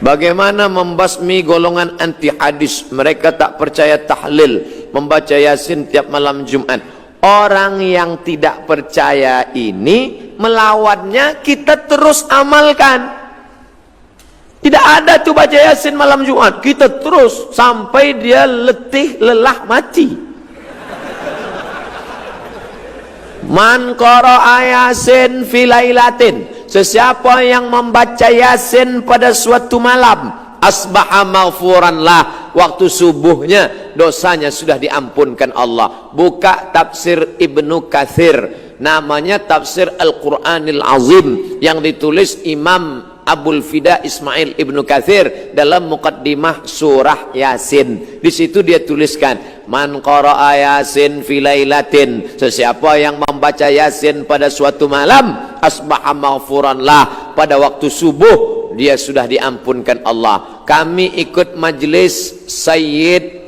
Bagaimana membasmi golongan anti hadis? Mereka tak percaya tahlil, membaca Yasin tiap malam Jumat. Orang yang tidak percaya ini, melawannya kita terus amalkan. Tidak ada tuh baca Yasin malam Jumat, kita terus sampai dia letih, lelah, mati. Man qara'a Yasin fi lailatin, sesiapa yang membaca Yasin pada suatu malam, asbaha maghfuran lah, waktu subuhnya dosanya sudah diampunkan Allah. Buka tafsir Ibnu Katsir, namanya tafsir Al-Quranil Azim, yang ditulis Imam Abul Fida Ismail Ibnu Katsir dalam muqaddimah surah Yasin. Di situ dia tuliskan, man qara'a Yasin fi lailatin, sesiapa yang membaca Yasin pada suatu malam, asbaha maghfuran lah, pada waktu subuh dia sudah diampunkan Allah. Kami ikut majlis Sayyid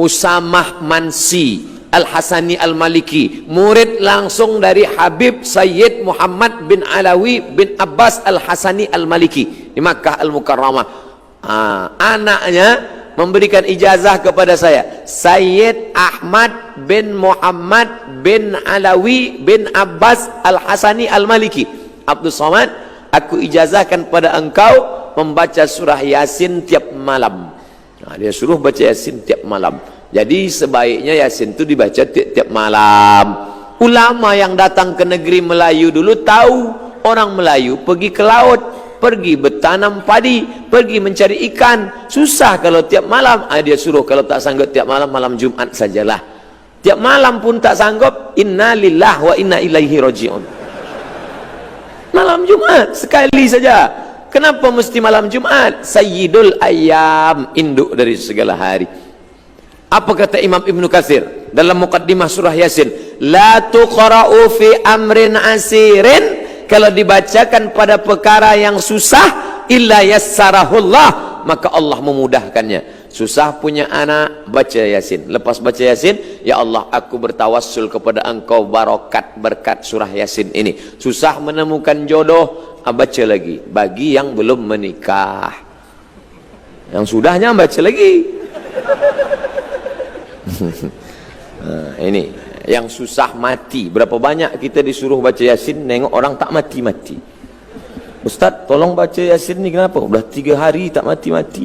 Usamah Mansi Al-Hasani Al-Maliki, murid langsung dari Habib Sayyid Muhammad bin Alawi bin Abbas Al-Hasani Al-Maliki di Makkah Al-Mukarramah. Anaknya memberikan ijazah kepada saya, Sayyid Ahmad bin Muhammad bin Alawi bin Abbas Al-Hasani Al-Maliki. Abdul Somad, aku ijazahkan pada engkau membaca surah Yasin tiap malam. Dia suruh baca Yasin tiap malam. Jadi sebaiknya Yasin itu dibaca tiap malam. Ulama yang datang ke negeri Melayu dulu tahu orang Melayu pergi ke laut, pergi bertanam padi, pergi mencari ikan. Susah kalau tiap malam. Dia suruh kalau tak sanggup tiap malam, malam Jumat sajalah. Tiap malam pun tak sanggup, inna lillah wa inna ilaihi raji'un. Malam Jumat sekali saja. Kenapa mesti malam Jumat? Sayyidul ayyam, induk dari segala hari. Apa kata Imam Ibnu Katsir dalam muqaddimah surah Yasin? La tuqra'u fi amrin asirin, kalau dibacakan pada perkara yang susah, illa yassarahullah, maka Allah memudahkannya. Susah punya anak, baca Yasin. Lepas baca Yasin, ya Allah, aku bertawassul kepada engkau barokat berkat surah Yasin ini. Susah menemukan jodoh, baca lagi. Bagi yang belum menikah, yang sudahnya baca lagi. Ini yang susah mati. Berapa banyak kita disuruh baca Yasin, nengok orang tak mati-mati. Ustaz, tolong baca Yasin ni, kenapa? Udah 3 hari tak mati-mati.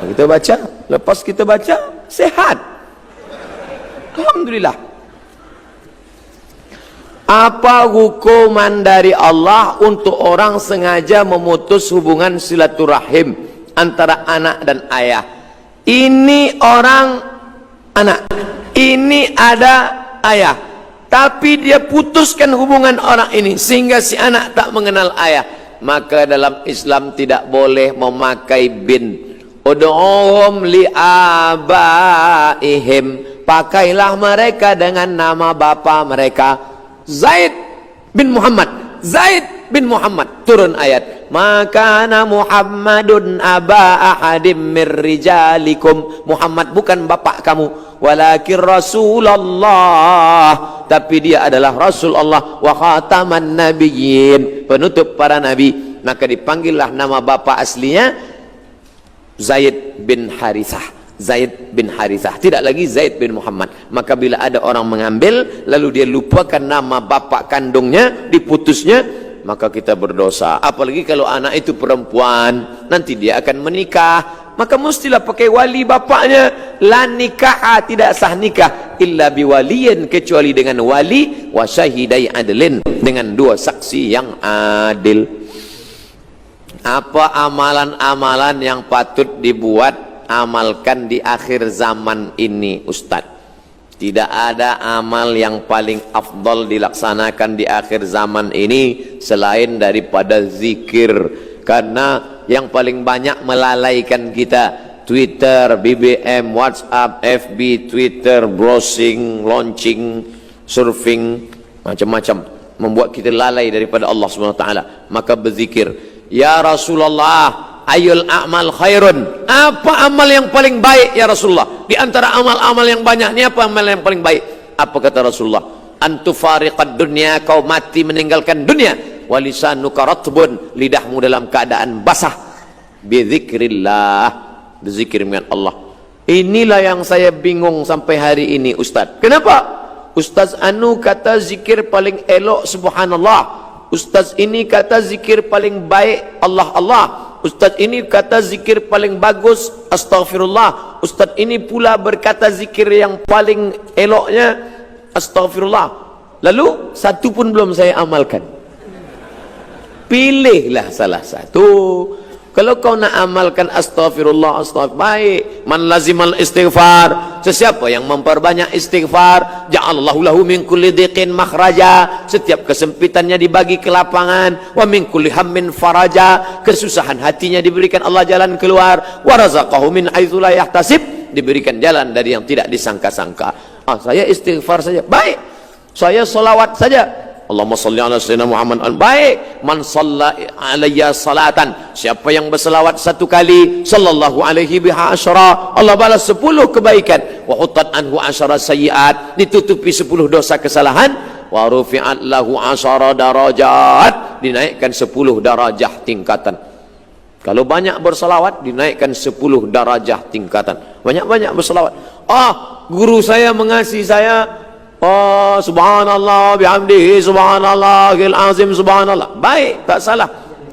Kita baca, lepas kita baca, sehat. Alhamdulillah. Apa hukuman dari Allah untuk orang sengaja memutus hubungan silaturahim antara anak dan ayah? Ini orang anak, ini ada ayah, tapi dia putuskan hubungan orang ini sehingga si anak tak mengenal ayah. Maka dalam Islam tidak boleh memakai bin. Ud'uhum li'abaihim, pakailah mereka dengan nama bapa mereka. Zaid bin Muhammad, Zaid bin Muhammad, turun ayat, maka Muhammadun aba ahadim mir rijalikum, Muhammad bukan bapak kamu, walakin Rasulullah, tapi dia adalah Rasul Allah, wa khataman nabiyyin, penutup para nabi. Maka dipanggillah nama bapa aslinya Zaid bin Harithah, Zaid bin Harithah, tidak lagi Zaid bin Muhammad. Maka bila ada orang mengambil lalu dia lupakan nama bapak kandungnya, diputusnya, maka kita berdosa. Apalagi kalau anak itu perempuan, nanti dia akan menikah, maka mestilah pakai wali bapaknya. La nikah, tidak sah nikah illa biwaliyin, kecuali dengan wali, wa syahidai adlin, dengan 2 saksi yang adil. Apa amalan-amalan yang patut dibuat, amalkan di akhir zaman ini, Ustadz? Tidak ada amal yang paling afdal dilaksanakan di akhir zaman ini selain daripada zikir. Karena yang paling banyak melalaikan kita, Twitter, BBM, WhatsApp, FB, Twitter, browsing, launching, surfing, macam-macam, membuat kita lalai daripada Allah SWT. Maka berzikir. Ya Rasulullah, ayul a'mal khairun, apa amal yang paling baik ya Rasulullah? Di antara amal-amal yang banyak ni, apa amal yang paling baik? Apa kata Rasulullah? Antufariqad dunya, kau mati meninggalkan dunia. Walisanuka ratbun, lidahmu dalam keadaan basah. Bizikrillah, berzikir dengan Allah. Inilah yang saya bingung sampai hari ini, Ustaz. Kenapa? Ustaz Anu kata zikir paling elok subhanallah. Ustaz ini kata zikir paling baik Allah Allah. Ustaz ini kata zikir paling bagus astaghfirullah. Ustaz ini pula berkata zikir yang paling eloknya astaghfirullah. Lalu satu pun belum saya amalkan. Pilihlah salah satu. Kalau kau nak amalkan astaghfirullah, baik. Man lazimal istighfar, sesiapa yang memperbanyak istighfar, ja'alallahu lahu min kulli dhiqin makhraja, setiap kesempitannya dibagi ke lapangan, wa min kulli hammin faraja, kesusahan hatinya diberikan Allah jalan keluar, wa razaqahu min haitsu la yahtasib, diberikan jalan dari yang tidak disangka-sangka. Saya istighfar saja, baik. Saya selawat saja, Allahumma salli ala sayyidina Muhammad, baik. Man shalla alayya salatan, siapa yang berselawat satu kali, sallallahu alaihi biha asyara, Allah balas 10 kebaikan. Wa hutat anhu asyara sayyiat, ditutupi 10 dosa kesalahan. Wa rufi'at lahu asyara darajat, dinaikkan 10 darajah tingkatan. Kalau banyak berselawat, dinaikkan 10 darajah tingkatan. Banyak-banyak berselawat. Guru saya mengasihi saya, subhanallah bihamdihi subhanallahil azim subhanallah, baik, tak salah.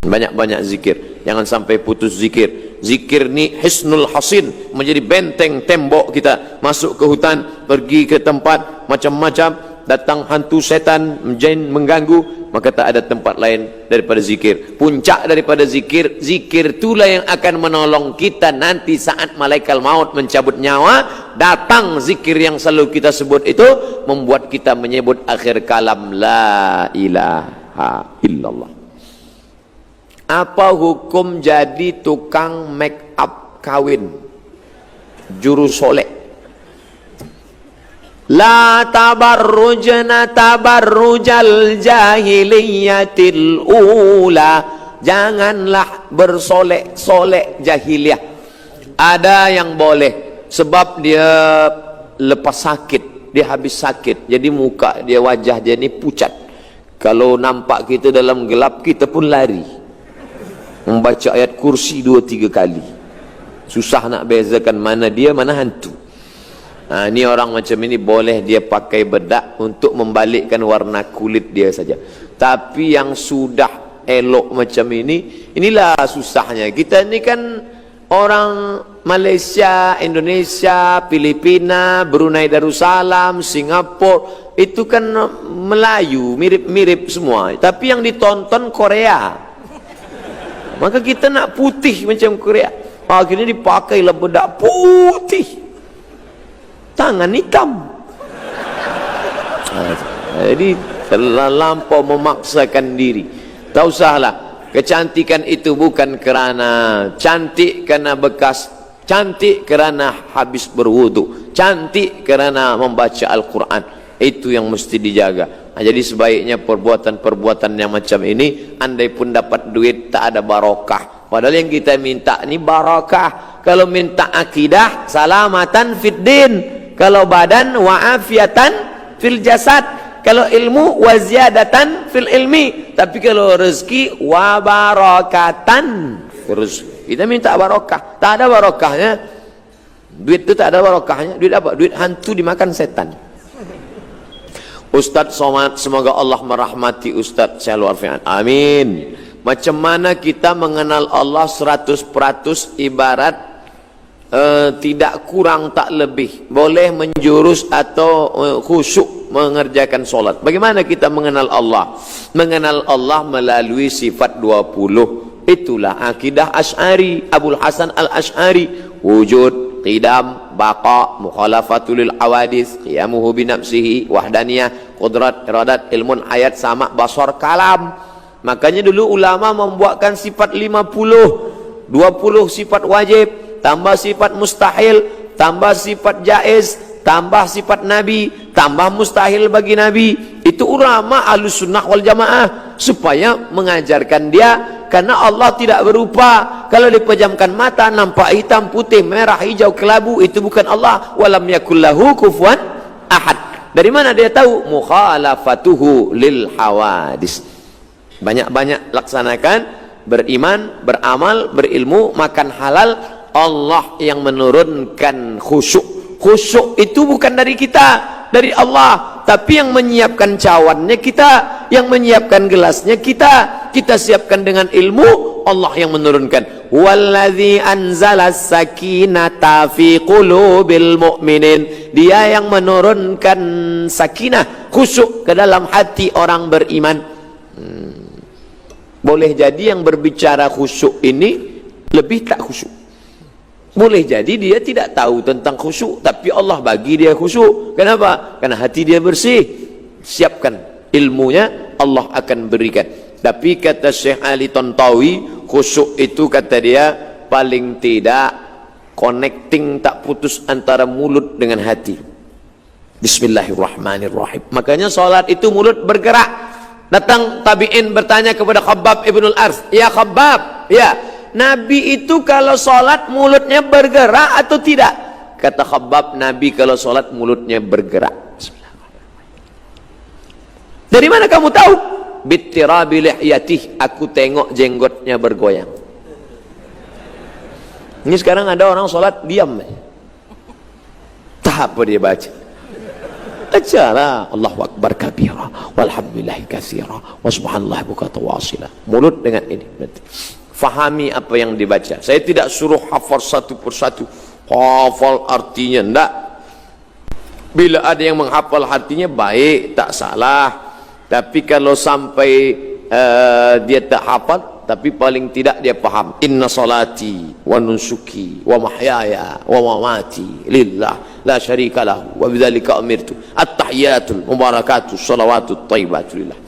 Banyak-banyak zikir, jangan sampai putus zikir. Zikir ni hisnul hasin, menjadi benteng tembok kita. Masuk ke hutan, pergi ke tempat macam-macam, datang hantu setan jin mengganggu, maka tak ada tempat lain daripada zikir. Puncak daripada zikir, zikir itulah yang akan menolong kita nanti saat malaikat maut mencabut nyawa. Datang zikir yang selalu kita sebut itu, membuat kita menyebut akhir kalam la ilaha illallah. Apa hukum jadi tukang make up kawin, juru solek? La tabarrujna tabarrujal jahiliyatil ula, janganlah bersolek-solek jahiliyah. Ada yang boleh sebab dia lepas sakit, dia habis sakit, jadi muka dia, wajah dia ni pucat. Kalau nampak kita dalam gelap, kita pun lari, membaca ayat kursi 2-3 kali. Susah nak bezakan mana dia, mana hantu. Ini orang macam ini boleh dia pakai bedak untuk membalikkan warna kulit dia saja. Tapi yang sudah elok macam ini, inilah susahnya. Kita ini kan orang Malaysia, Indonesia, Filipina, Brunei Darussalam, Singapura, itu kan Melayu, mirip-mirip semua. Tapi yang ditonton Korea. Maka kita nak putih macam Korea. Akhirnya dipakailah bedak putih, tangan hitam. Jadi terlampau memaksakan diri. Tak usahlah. Kecantikan itu bukan kerana cantik kerana bekas, cantik kerana habis berwudu, cantik kerana membaca Al-Quran. Itu yang mesti dijaga. Jadi sebaiknya perbuatan-perbuatan yang macam ini, andai pun dapat duit, tak ada barokah. Padahal yang kita minta ni barakah. Kalau minta akidah, salamatan fid din. Kalau badan, wa'afiatan fil jasad. Kalau ilmu, waziyadatan fil ilmi. Tapi kalau rezeki, wa barakatan rezeki. Kita minta barokah, tak ada barokahnya. Duit itu tak ada barokahnya. Duit apa? Duit hantu dimakan setan. Ustaz Somad, semoga Allah merahmati Ustaz Syahrul Arifin. Amin. Macam mana kita mengenal Allah 100% ibarat tidak kurang tak lebih, boleh menjurus atau khusyuk mengerjakan solat. Bagaimana kita mengenal Allah? Mengenal Allah melalui sifat 20. Itulah akidah Asy'ari, Abul Hasan Al-Asy'ari. Wujud, qidam, baqa, mukhalafatul awadis, qiyamuhu binafsihi, wahdaniyah, qudrat, iradat, ilmun, ayat, sama, basar, kalam. Makanya dulu ulama membuatkan sifat 50, 20 sifat wajib, tambah sifat mustahil, tambah sifat jaiz, tambah sifat nabi, tambah mustahil bagi nabi. Itu ulama Ahlus Sunnah wal Jamaah, supaya mengajarkan dia, karena Allah tidak berupa. Kalau dipejamkan mata nampak hitam, putih, merah, hijau, kelabu, itu bukan Allah. Walam yakul lahu kufuwan ahad. Dari mana dia tahu? Mukhalafatuhu lil hawadis. Banyak-banyak laksanakan beriman, beramal, berilmu, makan halal, Allah yang menurunkan khusyuk. Khusyuk itu bukan dari kita, dari Allah. Tapi yang menyiapkan cawannya kita, yang menyiapkan gelasnya kita. Kita siapkan dengan ilmu, Allah yang menurunkan. Walladzi anzalas sakinata fi qulubil mu'minin. Dia yang menurunkan sakinah, khusyuk ke dalam hati orang beriman. Boleh jadi yang berbicara khusyuk ini lebih tak khusyuk. Boleh jadi dia tidak tahu tentang khusyuk, tapi Allah bagi dia khusyuk. Kenapa? Karena hati dia bersih. Siapkan ilmunya, Allah akan berikan. Tapi kata Syekh Ali Tontawi, khusyuk itu kata dia paling tidak connecting, tak putus antara mulut dengan hati. Bismillahirrahmanirrahim. Makanya salat itu mulut bergerak. Datang tabi'in bertanya kepada Khabbab ibnul Arth, ya Khabbab, ya, Nabi itu kalau sholat mulutnya bergerak atau tidak? Kata Khabbab, Nabi kalau sholat mulutnya bergerak. Dari mana kamu tahu? Bittirabi lihyatih, aku tengok jenggotnya bergoyang. Ini sekarang ada orang sholat diam, tak apa dia baca. Ajalah Allahu Akbar kabira walhamdulillahi katsira wa subhanallahi bukratan wa asila. Mulut dengan ini berarti fahami apa yang dibaca. Saya tidak suruh hafal satu persatu, hafal artinya, enggak. Bila ada yang menghafal artinya baik, tak salah. Tapi kalau sampai dia tak hafal, tapi paling tidak dia paham. Inna salati wa nusuki wa mahyaya wa mamati lillah la syarika lahu wa bidzalika umirtu. At-tahiyatul mubarakatuh shalawatut thayyibatu lillah.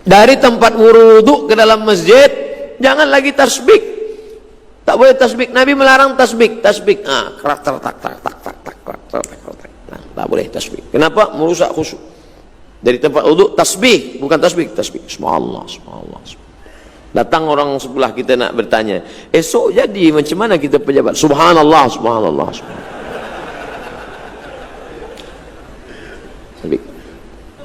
Dari tempat wudu ke dalam masjid jangan lagi tasbih. Tak boleh tasbih. Nabi melarang tasbih. Tasbih, kerak tak tak tak tak tak tak tak. Tak boleh tasbih. Kenapa? Merusak khusyuk. Dari tempat wudu tasbih, bukan tasbih, tasbih. Subhanallah, subhanallah. Datang orang sebelah kita nak bertanya, esok jadi macam mana kita pejabat? Subhanallah, subhanallah, subhanallah.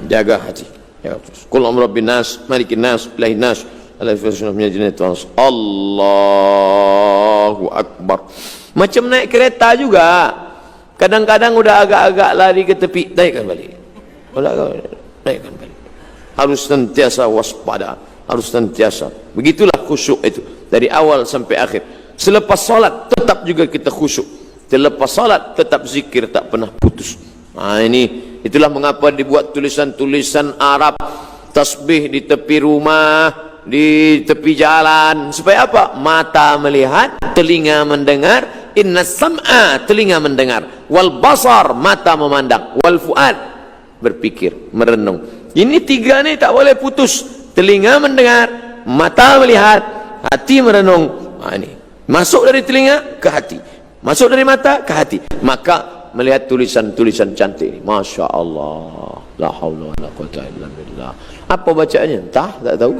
Jaga hati. Ya, Qul a'udzu birabbin nas, malikin nas, ilahin nas, Allahu Akbar. Macam naik kereta juga. Kadang-kadang udah agak-agak lari ke tepi, naikkan balik. Naikkan balik. Harus sentiasa waspada, harus sentiasa. Begitulah khusyuk itu dari awal sampai akhir. Selepas salat tetap juga kita khusyuk. Selepas salat tetap zikir, tak pernah putus. Ini itulah mengapa dibuat tulisan-tulisan Arab, tasbih di tepi rumah, di tepi jalan. Supaya apa? Mata melihat, telinga mendengar. Inna sam'a, telinga mendengar. Wal basar, mata memandang. Wal fuad, berpikir, merenung. Ini tiga ni tak boleh putus. Telinga mendengar, mata melihat, hati merenung. Ini masuk dari telinga ke hati, masuk dari mata ke hati. Maka melihat tulisan-tulisan cantik ini, Masya Allah, la haula wa la quwwata illa billah. Apa bacaannya? Entah, tak tahu.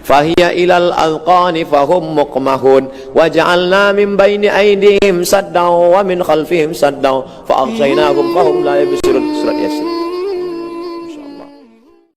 Fahiya ilal alqani fahum muqmahun waja'alna min baini aydihim saddan wa min khalfihim saddan fa aghshaynahum fahum la yubsirun. Surat Yasin.